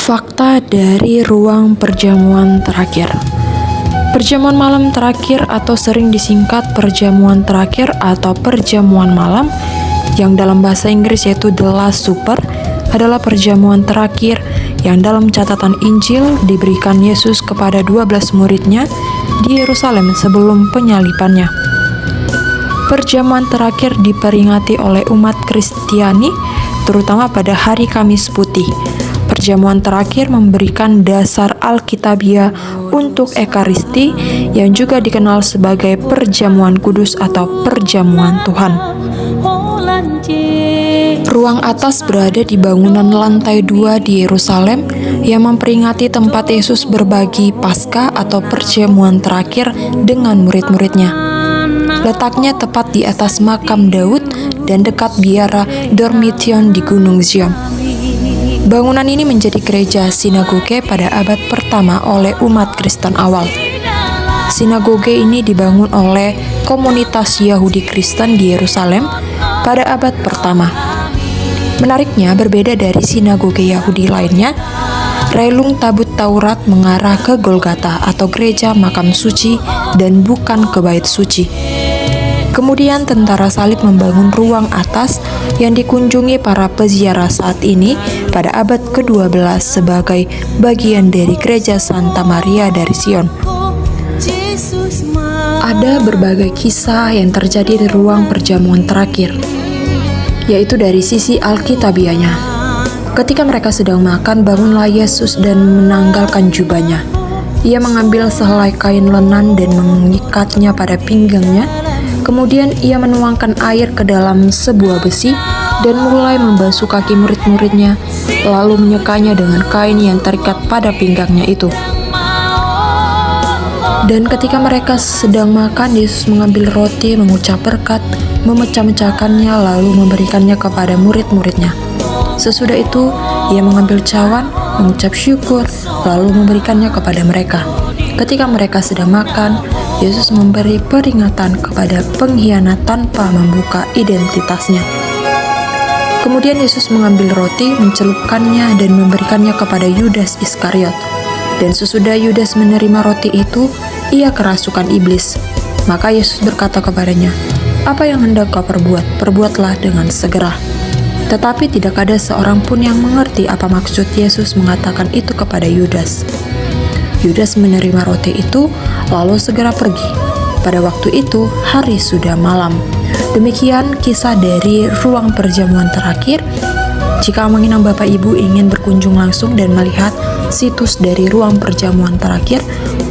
Fakta dari ruang perjamuan terakhir. Perjamuan malam terakhir atau sering disingkat perjamuan terakhir atau perjamuan malam yang dalam bahasa Inggris yaitu The Last Supper adalah perjamuan terakhir yang dalam catatan Injil diberikan Yesus kepada 12 muridnya di Yerusalem sebelum penyalibannya. Perjamuan terakhir diperingati oleh umat Kristiani terutama pada hari Kamis Putih. Perjamuan terakhir memberikan dasar Alkitabiah untuk Ekaristi yang juga dikenal sebagai perjamuan kudus atau perjamuan Tuhan. Ruang atas berada di bangunan lantai 2 di Yerusalem yang memperingati tempat Yesus berbagi Paskah atau perjamuan terakhir dengan murid-muridnya. Letaknya tepat di atas makam Daud dan dekat biara Dormition di Gunung Zion. Bangunan ini menjadi gereja sinagoge pada abad pertama oleh umat Kristen awal. Sinagoge ini dibangun oleh komunitas Yahudi Kristen di Yerusalem pada abad pertama. Menariknya, berbeda dari sinagoge Yahudi lainnya, relung tabut Taurat mengarah ke Golgata atau gereja makam suci dan bukan ke bait suci. Kemudian tentara salib membangun ruang atas yang dikunjungi para peziarah saat ini pada abad ke-12 sebagai bagian dari gereja Santa Maria dari Sion. Ada berbagai kisah yang terjadi di ruang perjamuan terakhir, yaitu dari sisi Alkitabiahnya. Ketika mereka sedang makan, bangunlah Yesus dan menanggalkan jubahnya. Ia mengambil sehelai kain lenan dan mengikatnya pada pinggangnya. Kemudian ia menuangkan air ke dalam sebuah besi dan mulai membasuh kaki murid-muridnya, lalu menyekanya dengan kain yang terikat pada pinggangnya itu. Dan ketika mereka sedang makan, Yesus mengambil roti, mengucap berkat, memecah-mecahkannya, lalu memberikannya kepada murid-muridnya. Sesudah itu, ia mengambil cawan, mengucap syukur, lalu memberikannya kepada mereka. Ketika mereka sedang makan, Yesus memberi peringatan kepada pengkhianat tanpa membuka identitasnya. Kemudian Yesus mengambil roti, mencelupkannya dan memberikannya kepada Yudas Iskariot. Dan sesudah Yudas menerima roti itu, ia kerasukan iblis. Maka Yesus berkata kepadanya, "Apa yang hendak kau perbuat? Perbuatlah dengan segera." Tetapi tidak ada seorang pun yang mengerti apa maksud Yesus mengatakan itu kepada Yudas. Yudas menerima roti itu, lalu segera pergi. Pada waktu itu, hari sudah malam. Demikian kisah dari ruang perjamuan terakhir. Jika menginang Bapak Ibu ingin berkunjung langsung dan melihat situs dari ruang perjamuan terakhir,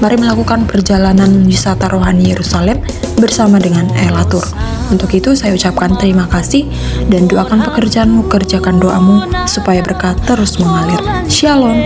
mari melakukan perjalanan wisata rohani Yerusalem bersama dengan Elatur. Untuk itu saya ucapkan terima kasih dan doakan pekerjaanmu, kerjakan doamu supaya berkat terus mengalir. Shalom.